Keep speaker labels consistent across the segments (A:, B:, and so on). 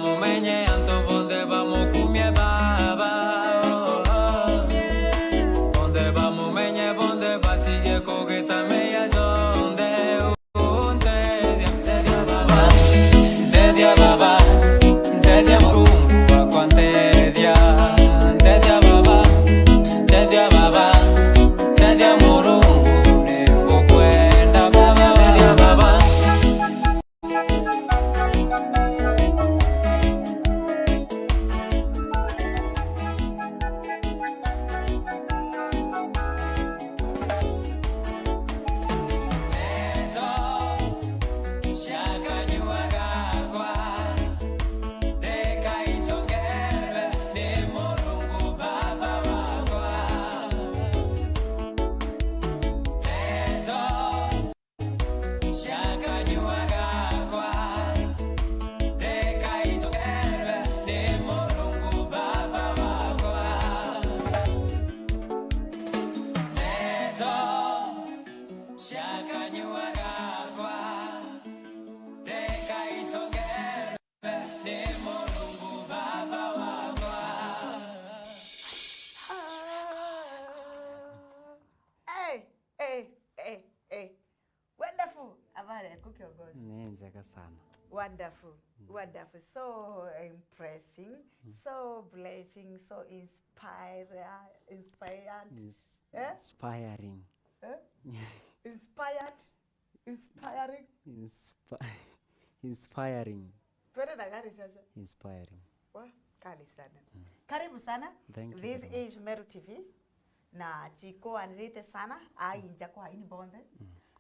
A: mumenye anto bonde vamos kumye baba bonde vamos menye bonde batie kogeta meya zonde tedia baba tedia baba tedia murungu akwantedia tedia baba tedia baba tedia murungu nengo kwenda baba tedia baba
B: Nenjaka sana.
C: Wonderful, wonderful, so impressing, so blessing, so inspired.
B: Inspiring.
C: Inspiring.
B: Inspiring.
C: Pere na gari sasa.
B: Inspiring.
C: Wa kali sana. Karibu sana.
B: Thank you.
C: This is Meru TV. Na chiko anzite sana ainja kwa ini bonde.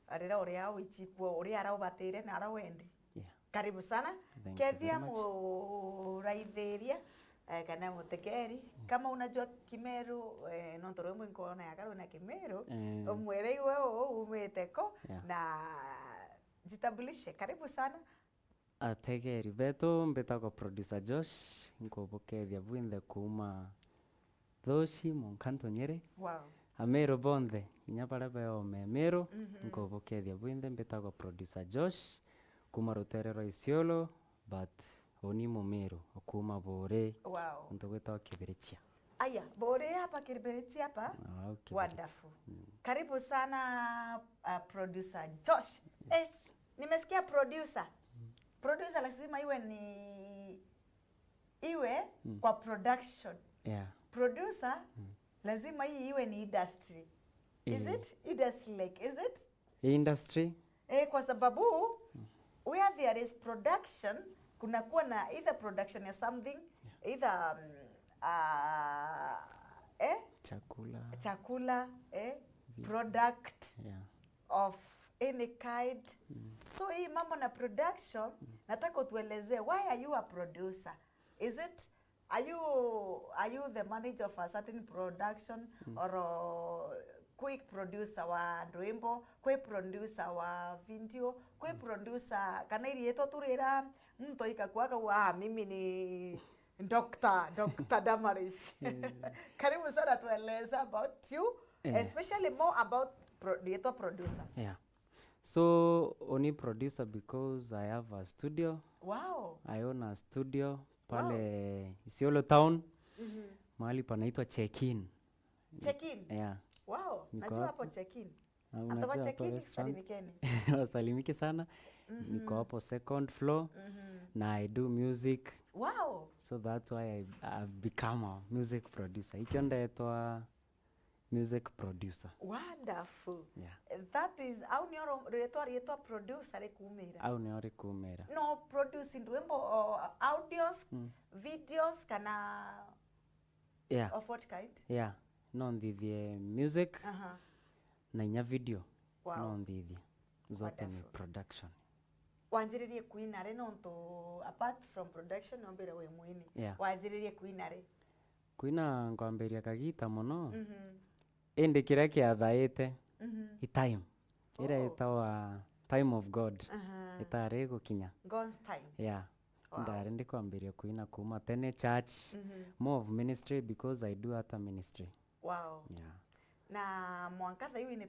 C: Arira oria wichikwo oria araubatire na arawendi.
B: Yeah.
C: Karibu sana. Kethia muraithĩria kana mutekeri kama unajua Kimeru no toro mwe nkona yakaro na Kimeru umwere iwe umete ko na jitambulishe. Karibu sana.
B: Ategeri beto mbetako producer Josh nkobokethia bwinthe kuma Thoshi Monkanto Nyeri.
C: Wow.
B: Amero bonde inyapara beo memero nkobokethia bwinthe mbetako producer Josh kuma Rutere rwa Isiolo but oni momero okuma bore.
C: Wow.
B: Ntogweta Kibirichia.
C: Aya, bore hapa Kibirichia hapa. Wonderful. Karibu sana producer Josh.
B: Yes.
C: Nimesikia producer. Producer lazima iwe kwa production.
B: Yeah.
C: Producer lazima iwe ni industry. Is it industry like is it?
B: Industry?
C: Kwa sababu where there is production kuna kuwa na either production ya something either chakula product of any kind. So hii mambo na production nataka utuelezee, why are you a producer? Is it are you the manager of a certain production or quick producer wa rwimbo, quick producer wa video, quick producer kana ile yeto turira mtu ikakuaka wa mimi ni Dr. Damaris. Karibu sana tueleze about you, especially more about yeto producer.
B: Yeah. So only producer because I have a studio.
C: Wow.
B: I own a studio pale Isiolo town. Mahali panaitwa Check-in.
C: Check-in?
B: Yeah.
C: Wow. Najua hapo Check-in.
B: Unajua
C: Check-in salimikeni.
B: Wasalimike sana. Niko hapo second floor. Na I do music.
C: Wow.
B: So that's why I've become a music producer. Ikyo ndaitwa music producer.
C: Wonderful.
B: Yeah.
C: That is au niyo producer rekumira.
B: Au niyo rekumira.
C: No producing rwimbo audios, videos kana of what kind?
B: Yeah. No ndithie music. Na inya video.
C: Wow.
B: No ndithie. Zote ni production.
C: Wanjiririe kuinare nonto apart from production nombere we mwini. Wanjiririe kuinare.
B: Kuina ngwamberia kagita muno. Ende kira kiathaite. I time. Ira itawa time of God. Itare gukinya.
C: God's time.
B: Yeah. Ndare ndi kwamberia kuina kuma tene church. More of ministry because I do at a ministry.
C: Wow.
B: Yeah.
C: Na mwankatha hivi ni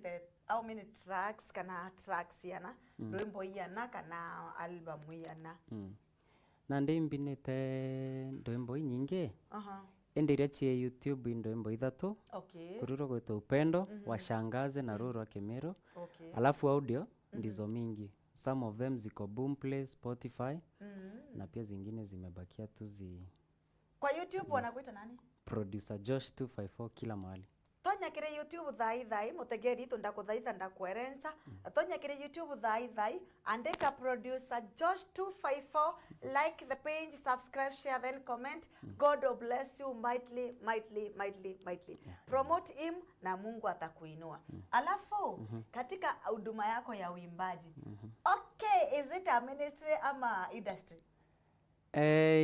C: how many tracks kana tracks yana rwimbo yana kana album yana
B: na ndimbinite ndwimbo inyingi
C: Aha.
B: endiria chie YouTube ndwimbo ithatu
C: Okay.
B: kururo gwitwa Upendo, Washangaze na Ruru wa Kemero.
C: Okay.
B: Alafu audio ndizo mingi, some of them ziko Boomplay, Spotify na pia zingine zimebakia tu
C: Kwa YouTube wanakuita nani?
B: Producer Josh 254 kila mahali.
C: Tonyakire YouTube thai mutegeri itu ndakuthaitha ndakwerensa. Tonyakire YouTube thai andika producer Josh 254, like the page, subscribe, share, then comment. God will bless you mightily. Promote him na Mungu atakuinua. Alafu katika huduma yako ya uimbaji. Okay, is it a ministry ama industry?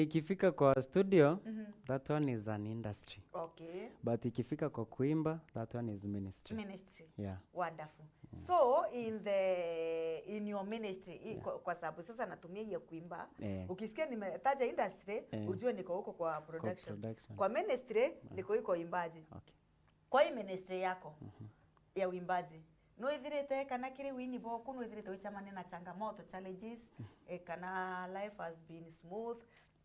B: Ikifika kwa studio, that one is an industry.
C: Okay.
B: But ikifika kwa kuimba, that one is ministry.
C: Ministry.
B: Yeah.
C: Wonderful. So in your ministry, kwa sababu sasa natumia hiyo kuimba, ukisikia nimetaja industry, ujue niko huko kwa production. Kwa ministry, niko huko imbaji. Okay. Kwa hii ministry yako ya uimbaji, no ithirite kana kiri wini boku, no ithirite wichamane na changamoto, challenges, kana life has been smooth,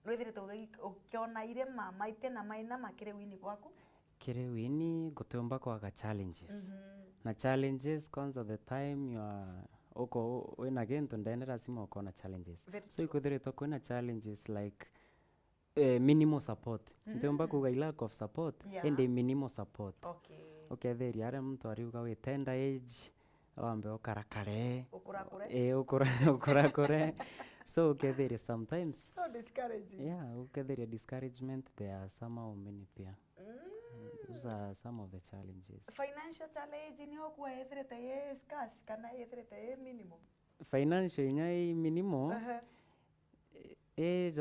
C: no ithirite ukiona ile maite na maina makire wini boku?
B: Kire wini gutomba kwa challenges. Na challenges kwanza the time you are uko wina gintu ndene lazima uko na challenges. So ikuthirite kwina challenges like minimal support. Ndomba kuga lack of support and minimal support.
C: Okay.
B: Okay, there are mtu ariuga we tender age wambe okarakare ukurakure so okay, there is sometimes
C: so discouraging.
B: Yeah, okay, there is discouragement, there are somehow many pia. Those are some of the challenges.
C: Financial challenge ni okuwa ethirite scarce kana ethirite minimum?
B: Financial inyai minimum.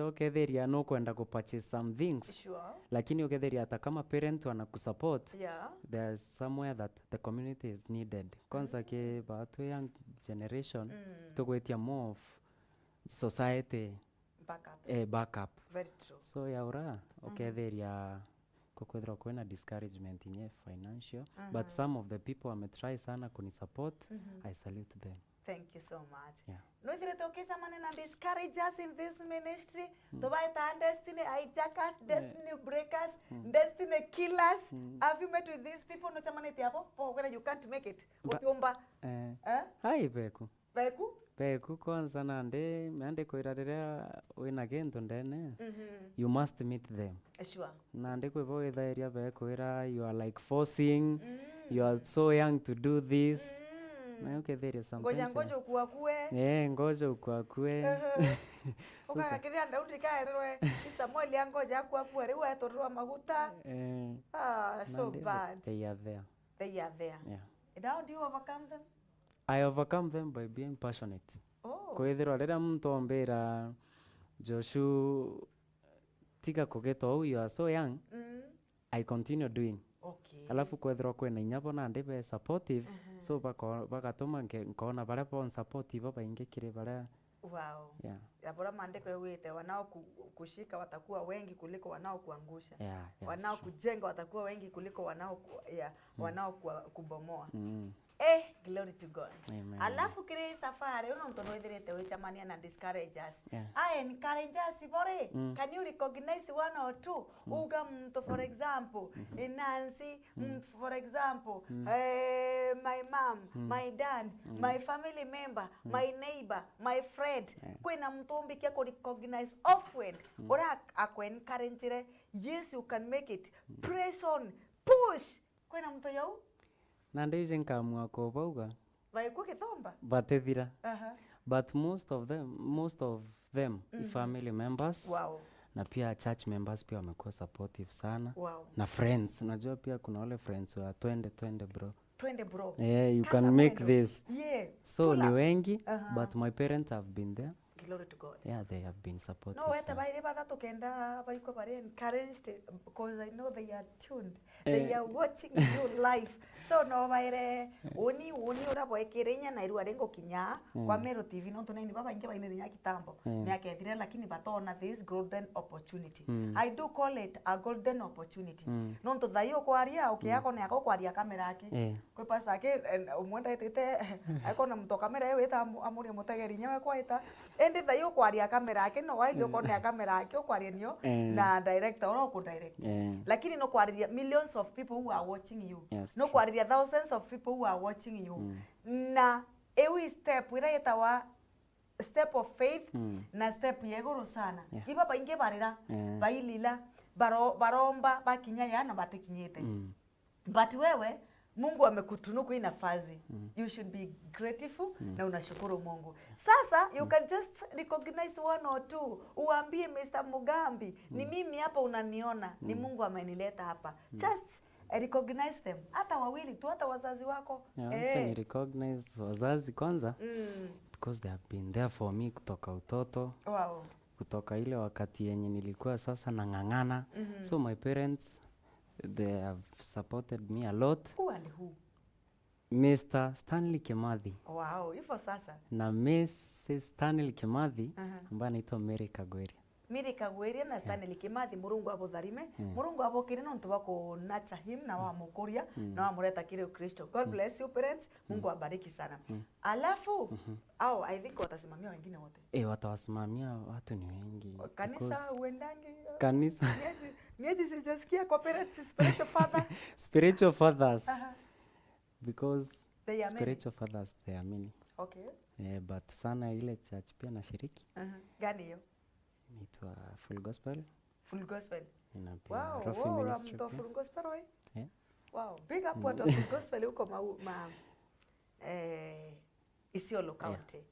B: Uketheria no kwenda kupurchase some things.
C: Sure.
B: Lakini uketheria hata kama parent wanakusupport, there's somewhere that the community is needed. Kwanza ke batu young generation tugwetia more of society backup.
C: Very true.
B: So yaura uketheria kukwethira kwena discouragement inye financial, but some of the people wametry sana kunisupport. I salute them.
C: Thank you so much.
B: Yeah.
C: No ithirite ukichamane na discouragers in this ministry, tubaita destiny hijackers, destiny breakers, destiny killers. Have you met with these people? No chamane tiapo pogera you can't make it. Utiomba
B: hai beku
C: beku
B: kwanza nande koirarerea wina gintu ndene you must meet them.
C: Sure.
B: Nande kwibo withairia bekwira you are like forcing, you are so young to do this. Na uketheria sometimes
C: ngoja ukuakue
B: ngoja ukuakue
C: ukakiria Daudi kaerwe Samuel yangoja akuakue riu etorwa maguta so bad.
B: They are there. Yeah.
C: And how do you overcome them?
B: I overcome them by being passionate. Kwithirwa rira muntu ombira Joshua tika kugeto you are so young, I continue doing.
C: Okay.
B: Alafu kwethirwa kwena inyabo na ndibe supportive, so bagatuma nkona baria bon supportive baingi kire baria.
C: Wow.
B: Yeah.
C: Yabora maandiko yote wanao kushika watakuwa wengi kuliko wanao kuangusha. Wanao kujenga watakuwa wengi kuliko wanao kubomoa. Glory to God.
B: Amen.
C: Alafu kire safari uno mtono ithirite wichamania na discouragers. Encouragers bore. Can you recognize one or two? Uga mtu for example, Nancy, for example, my mom, my dad, my family member, my neighbor, my friend. Kwena mtu umbikia ko recognize often. Ora akwe encourage, yes you can make it. Press on, push. Kwena mtu yau
B: nande uje nkamwa ko bauga
C: vaikuwa kithomba
B: batethira. But most of them family members.
C: Wow.
B: Na pia church members pia wamekuwa supportive sana.
C: Wow.
B: Na friends, unajua pia kuna wale friends wa twende bro.
C: Yeah,
B: you can make this.
C: Yeah.
B: So ni wengi, but my parents have been there.
C: Glory to God.
B: Yeah, they have been supportive.
C: No, weta baile batatu kenda baiko bare encouraged because I know they are tuned. They are watching you live. So no baile uni ura boekerinya na irua rengo kinya kwa Mero TV no tunaini baba inge baine nya kitambo. Miaka ethire lakini batona this golden opportunity. I do call it a golden opportunity. No ndo thayo kwaria ukiako ne ako kwaria kamera yake. Kwa pasa yake umwenda itete akona mto kamera yewe ta amuri mutegeri nyawe kwaita. And thitha yo kwaria kamera yake no wai yo kone kamera yake kwaria nio na director oro ku direct lakini no kwaria millions of people who are watching you no kwaria thousands of people who are watching you na ewi step ira yetawa step of faith na step yegoro sana iba bainge barira bailila baromba bakinya yana batekinyete but wewe Mungu amekutunuku hii nafasi. You should be grateful na unashukuru Mungu. Sasa you can just recognize one or two. Uambie Mr. Mugambi, ni mimi hapa unaniona, ni Mungu amenileta hapa. Just recognize them. Hata wawili tu, hata wazazi wako.
B: Ni recognize wazazi kwanza. Because they have been there for me kutoka utoto.
C: Wow.
B: Kutoka ile wakati yenye nilikuwa sasa nang'ang'ana. So my parents, they have supported me a lot.
C: Who and who?
B: Mr. Stanley Kimathi.
C: Wow, hivyo sasa.
B: Na Mrs. Stanley Kimathi ambaye anaitwa Mary Kagweri.
C: Mary Kagweri na Stanley Kimathi Murungu abo tharime. Murungu abo kire no ntu bako nacha him na wa mukuria na wa mureta kire Kristo. God bless you parents. Mungu abariki sana. Alafu au I think watasimamia wengine wote.
B: Watawasimamia watu ni wengi.
C: Kanisa uendangi.
B: Kanisa.
C: Miezi sijasikia kwa parents spiritual father.
B: Spiritual fathers. Because
C: they are
B: spiritual fathers they are many.
C: Okay.
B: But sana ile church pia nashiriki.
C: Gani hiyo?
B: Inaitwa Full Gospel.
C: Full Gospel.
B: Ina pia
C: Wow,
B: Rofi Ministry.
C: Wow, Full Gospel oi. Wow, big up watu wa Full Gospel huko Isiolo County.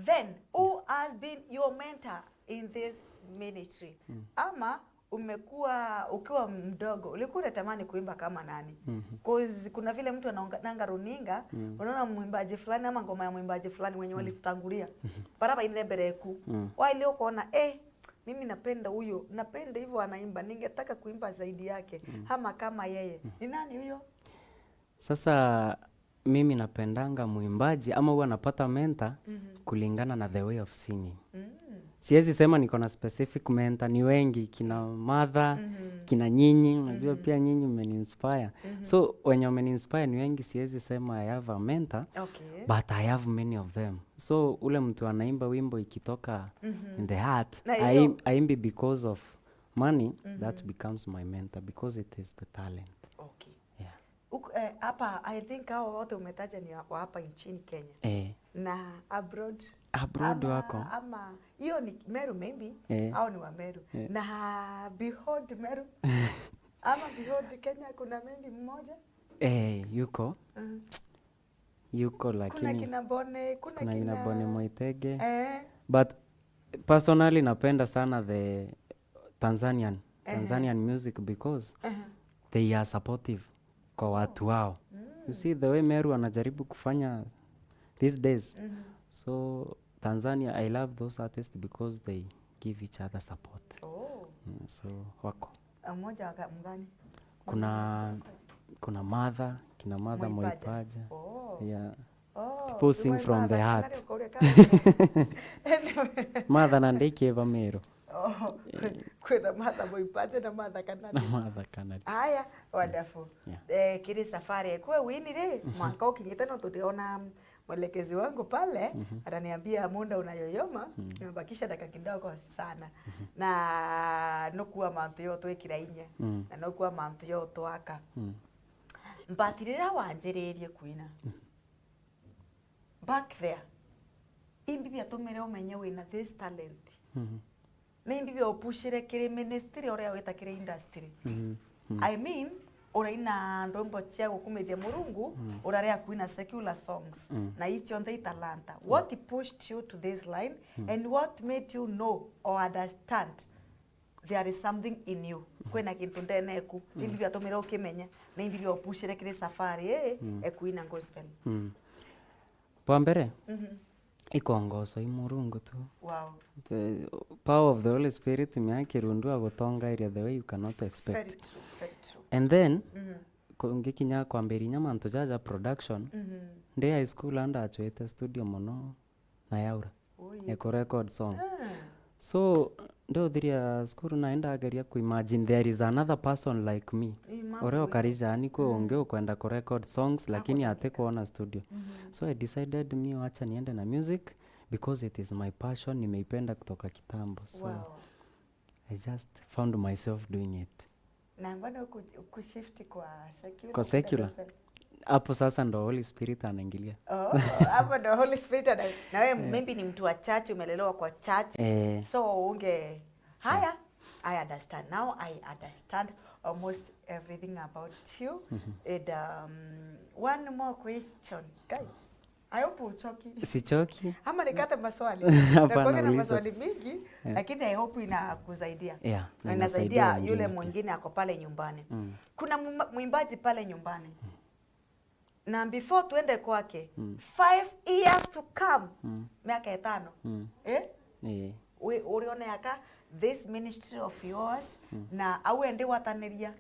C: Then who has been your mentor in this ministry? Ama umekuwa ukiwa mdogo ulikuwa unatamani kuimba kama nani? Cause kuna vile mtu anaanga runinga unaona mwimbaji fulani ama ngoma ya mwimbaji fulani wenye walitutangulia baraba ile bereku wale ukoona mimi napenda huyo, napenda hivyo anaimba, ningetaka kuimba zaidi yake ama kama yeye. Ni nani huyo?
B: Sasa mimi napendanga mwimbaji ama huwa napata mentor kulingana na the way of singing. Siwezi sema niko na specific mentor, ni wengi, kina mother, kina nyinyi, unajua pia nyinyi mmeni-inspire. So wenye wameni-inspire ni wengi, siwezi sema I have a mentor, but I have many of them. So ule mtu anaimba wimbo ikitoka in the heart, aimbi because of money, that becomes my mentor because it is the talent.
C: Okay. Hapa I think hao wote umetaja ni wako hapa nchini Kenya. Na abroad
B: wako.
C: Ama hiyo ni Meru maybe au ni wa Meru. Na Behold Meru. Ama Behold Kenya kuna maybe mmoja?
B: Yuko. Yuko lakini
C: kuna kina Bone, kuna
B: kina Bone Moitege. But personally napenda sana the Tanzanian music because they are supportive kwa watu wao. You see the way Meru anajaribu kufanya these days. So Tanzania, I love those artists because they give each other support. So wako.
C: Mmoja mgani?
B: Kuna Mother, kina Mother Moipaja. Yeah. People sing from the heart. Mother Nandeki Eva Meru.
C: Kuna Mother Moipaja na Mother Kanadi.
B: Na Mother Kanadi.
C: Haya, wonderful. Kile safari kwa wini re mwaka ukinyita no tuliona mwelekezi wangu pale ananiambia muda unayoyoma nimebakisha dakika kidogo sana na nokuwa mantu yoto ikirainya na nokuwa mantu yoto aka mbatirira wanjiririe kuina back there imbi bya tumere umenye wina this talent na imbi bya upushire kire ministry ore wita kire industry I mean uraina ndombo cia gukumithia Murungu urarea kuina secular songs na icio nde talanta. What pushed you to this line and what made you know or understand there is something in you? Kwena kintu ndeneku imbi bya tumira ukimenya na imbi bya upushire kire safari kuina gospel.
B: Pambere ikongoso imurungu tu.
C: Wow.
B: The power of the Holy Spirit imeyakirundua gutonga area the way you cannot expect.
C: Very true, very true.
B: And then ngikinya kwambirinya mantu jaja production ndi high school anda achwete studio muno na yaura eko record song. So ndo thiria school naenda ageria kuimagine there is another person like me oreo karijani ko onge ukwenda ku record songs lakini ate kuona studio. So I decided me wacha niende na music because it is my passion, nimeipenda kutoka kitambo, so
C: Wow.
B: I just found myself doing it.
C: Na mbona kushift kwa secular?
B: Kwa secular? Hapo sasa ndo Holy Spirit anaingilia.
C: Oh, hapo ndo Holy Spirit na wewe maybe ni mtu wa church, umelelewa kwa church. So haya, I understand. Now I understand almost everything about you. And one more question. Guys, I hope uchoki.
B: Sichoki.
C: Ama nikate maswali.
B: Hapana,
C: na maswali mingi, lakini I hope inakusaidia.
B: Yeah,
C: na inasaidia yule mwingine ako pale nyumbani. Kuna mwimbaji pale nyumbani. Na before tuende kwake, 5 years to come, miaka 5. Urione yaka this ministry of yours na auende wataniria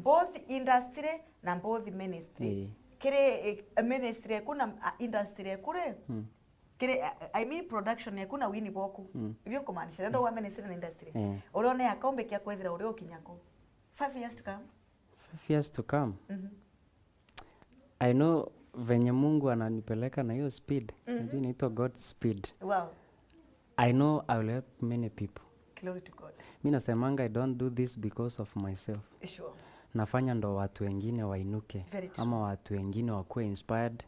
C: both industry na both ministry. Kire ministry kuna industry kure. Kire I mean production yakuna wini boku. Hivyo kumaanisha ndo wa ministry na industry. Urione yaka ombe kia kwethira uri okinyako. 5 years to come.
B: 5 years to come. I know venye Mungu ananipeleka na hiyo speed. Najua inaitwa God's speed.
C: Wow.
B: I know I will help many people.
C: Glory to God.
B: Mi nasemanga I don't do this because of myself.
C: Sure.
B: Nafanya ndo watu wengine wainuke.
C: Very true.
B: Ama watu wengine wakuwe inspired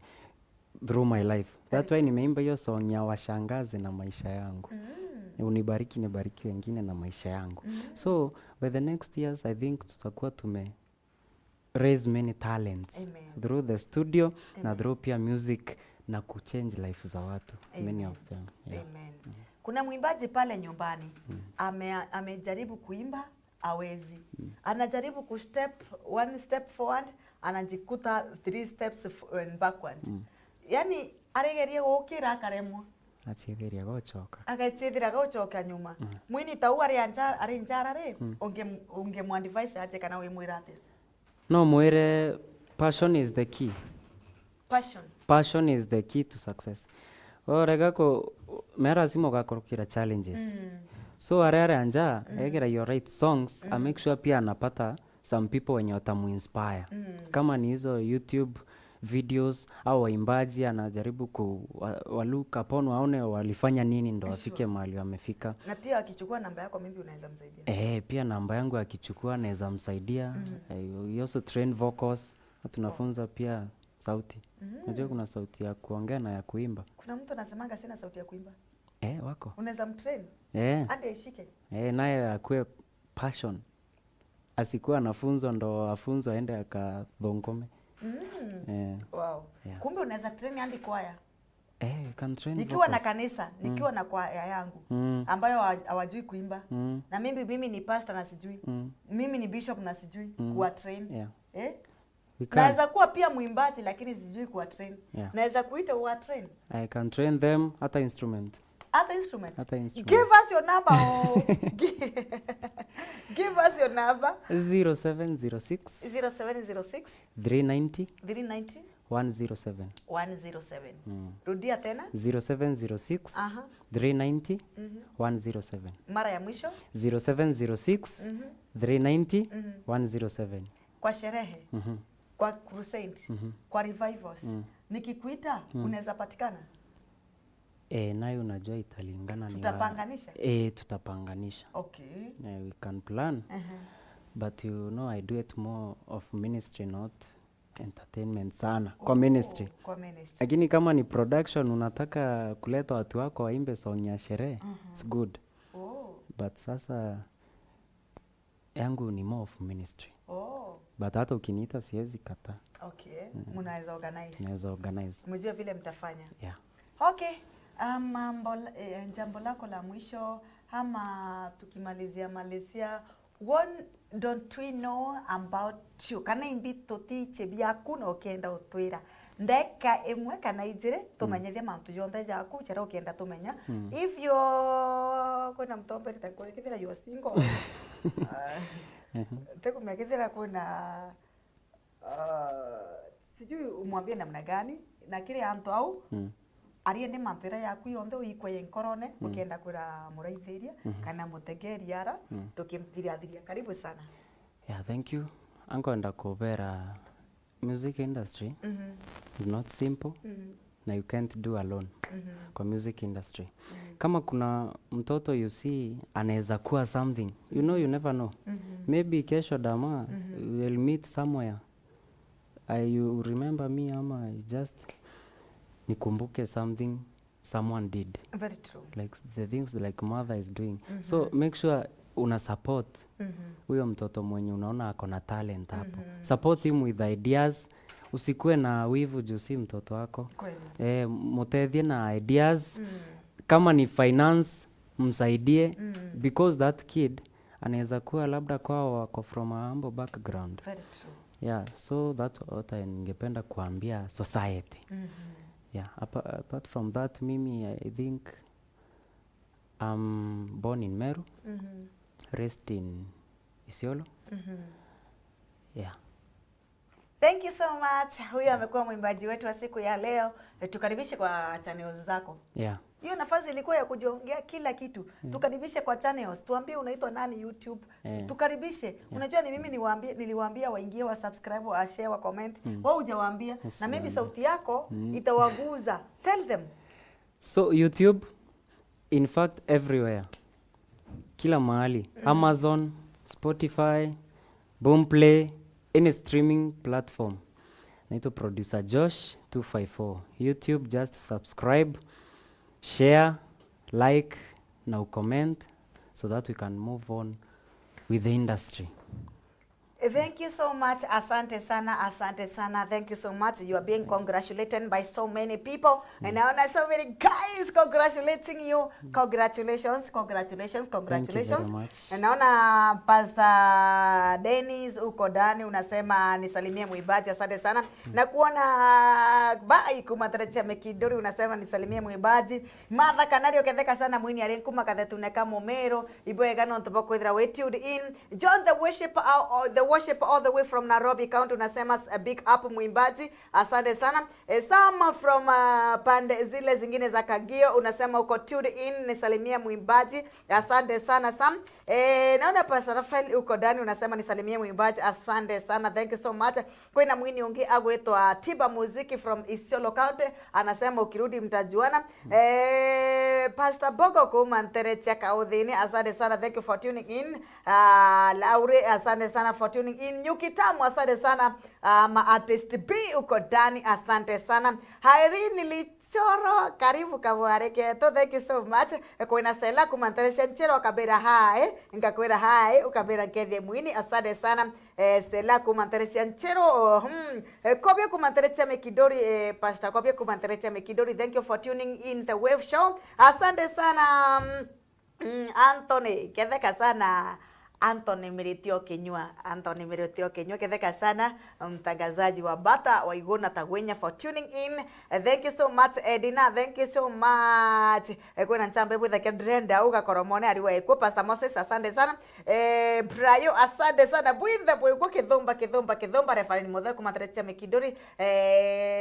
B: through my life. That's why nimeimba hiyo song ya washangaze na maisha yangu. Unibariki nibariki wengine na maisha yangu. So by the next years I think tutakuwa tume raise many talents.
C: Amen.
B: Through the studio na through pia music na kuchange life za watu. Many of them. Yeah.
C: Amen. Kuna mwimbaji pale nyumbani amejaribu kuimba awezi. Anajaribu kustep 1 step forward, anajikuta 3 steps backward. Yani aregeria gukira akaremwa.
B: Achitheria gochoka.
C: Agaitithira gochoka nyuma. Mwini tau ari njara ri unge mu advice aje kana we mwira ati.
B: No, mwire passion is the key. Passion is the key to success. Orega ko mera simo gakorokira challenges. So arere anja egera your right songs, I make sure pia anapata some people wenye watamu inspire. Kama ni hizo YouTube videos au waimbaji anajaribu look upon waone walifanya nini ndo wafike mahali wamefika.
C: Na pia akichukua namba yako mimi unaweza msaidia.
B: Pia namba yangu akichukua naweza msaidia. We also train vocals. Tunafunza pia sauti. Unajua kuna sauti ya kuongea na ya kuimba.
C: Kuna mtu anasemanga sina sauti ya kuimba.
B: Wako.
C: Unaweza mtrain? Hadi ishike.
B: Naye akue passion. Asikuwa anafunzwa ndo afunzwe aende akadhongome.
C: Wow. Yeah. Kumbe unaweza train hadi kwaya.
B: You can train
C: nikiwa vocals. Na kanisa, nikiwa na kwaya yangu ambayo hawajui kuimba. Na mimi ni pastor na sijui. Mimi ni bishop na sijui kuwa train. Naweza kuwa pia mwimbaji lakini sijui kuwa train. Naweza kuita uwa train.
B: I can train them hata instrument.
C: Give us your number. Give us your number.
B: 0706 390 107.
C: Rudia tena.
B: 0706 390 107.
C: Mara ya mwisho.
B: 0706 390 107.
C: Kwa sherehe. Kwa crusade. Kwa revivals. Nikikuita unaweza patikana.
B: Nayo unajua italingana ni
C: tutapanganisha.
B: Tutapanganisha.
C: Okay.
B: We can plan. But you know I do it more of ministry not entertainment sana. Kwa ministry. Lakini kama ni production unataka kuleta watu wako waimbe song ya sherehe, it's good. But sasa yangu ni more of ministry. But hata ukiniita siwezi kata.
C: Okay. Mnaweza organize.
B: Mnaweza organize.
C: Mjue vile mtafanya.
B: Yeah.
C: Okay. Jambo lako la mwisho ama tukimalizia what don't we know about you? Kana imbi totiche byaku no kenda utwira ndeka emwe kana ijire tumenyethia mantu yonthe jaku chera ukenda tumenya if you kuna mtomberi takore kithira you single tekumekithira kuna sijui umwambie namna gani na kile antu au ariende mantira yaku yonthe uikwe nkorone ukenda kura muraithiria kana mutegeria ara tukimthirathiria karibu sana.
B: Yeah, thank you. Ango enda kubera music industry is not simple. na you can't do alone kwa music industry. Kama kuna mtoto you see anaweza kuwa something, you know, you never know. Maybe kesho dama we'll meet somewhere. You remember me ama just nikumbuke something someone did.
C: Very true.
B: Like the things like mother is doing. So make sure una support huyo mtoto mwenye unaona ako na talent hapo. Support him with ideas. Usikue na wivu juu si mtoto wako. Mutethie na ideas. Kama ni finance msaidie because that kid anaweza kuwa labda kwao wako from a humble background.
C: Very true.
B: Yeah, so that's what ningependa kuambia society. Yeah, apart from that, mimi I think I'm born in Meru, raised in Isiolo. Yeah.
C: Thank you so much. Huyu amekuwa mwimbaji wetu wa siku ya leo. Tukaribishe kwa channels zako.
B: Yeah.
C: Hiyo nafasi ilikuwa ya kujiongea kila kitu. Tukaribishe kwa channels. Tuambie unaitwa nani YouTube. Tukaribishe. Unajua ni mimi niliwaambia waingie wa subscribe, wa share, wa comment. Wao hujawaambia na maybe sauti yako itawaguza. Tell them.
B: So YouTube, in fact everywhere. Kila mahali. Amazon, Spotify, Boomplay, any streaming platform. Naitwa Producer Josh 254. YouTube, just subscribe, share, like, na comment so that we can move on with the industry.
C: Thank you so much. Asante sana, asante sana. Thank you so much. You are being congratulated by so many people. And I want so many guys congratulating you. Congratulations, congratulations, congratulations.
B: Thank you very much.
C: And naona Pastor Dennis uko ndani unasema nisalimie mwimbaji, asante sana. Na kuona bai kumatarajia Mekidori unasema nisalimie mwimbaji. Martha Kanario ketheka sana mwini arenkuma kathetuneka momero. Iboega no ntoboko ithra we tuned in. John the worship all the way from Nairobi County unasema a big up mwimbaji, asante sana. Some from pande zile zingine za Kagio unasema uko tuned in, nisalimia mwimbaji, asante sana Sam. Naona Pastor Rafael uko ndani unasema nisalimie mwimbaji, asante sana, thank you so much. Kwena mwini ungi agwetwa Tiba Muziki from Isiolo County anasema ukirudi mtajuana. Pastor Bogo kumanteretia kaudhini, asante sana, thank you for tuning in. Laure asante sana for tuning in. Nyukitamu asante sana. Artist B uko ndani, asante sana. Irene Lichoro karibu kabwareke to, thank you so much. Kwena Sela kumanteretia nchero kabera hai ngakwera hai ukabera kedhe mwini, asante sana. Stella kumanteretia nchero Kobia kumanteretia Mekidori, Pastor Kobia kumanteretia Mekidori, thank you for tuning in the Wave Show, asante sana. Anthony ketheka sana. Anthony Miritio Kenyua ketheka sana, mtangazaji wa Bata wa Igona Tagwenya for tuning in. Thank you so much Edina, thank you so much. Kwena nchambe bwitha kedrenda uga koromone ariwa eko Pastor Moses, asante sana. Brayo asante sana bwitha bweko kithomba refereni mothe kumateretia Mekidori.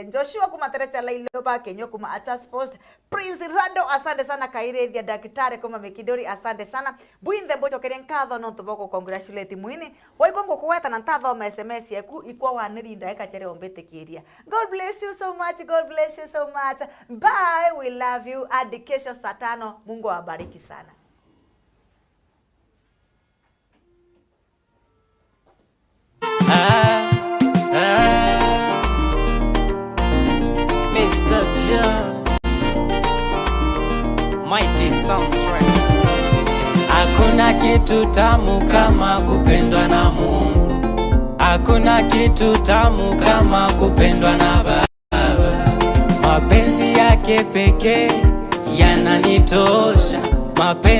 C: Joshua kumateretia Lailoba Kenyua kuma Achas Post. Prince Rado asante sana. Kaire dia daktari kuma Mekidori, asante sana. Bwitha bocho kerenkatho no boko congratulate mwini waigongo kuweta na ntatho SMS yaku ikwa wanirinda ekachere ombetekiria. God bless you so much, God bless you so much. Bye, we love you. Hadi kesho saa 5. Mungu awabariki sana.
A: Mr. Josh, Mighty Sounds right. Hakuna kitu tamu kama kupendwa na Mungu. Hakuna kitu tamu kama kupendwa na Baba. Mapenzi yake pekee yananitosha. Mapenzi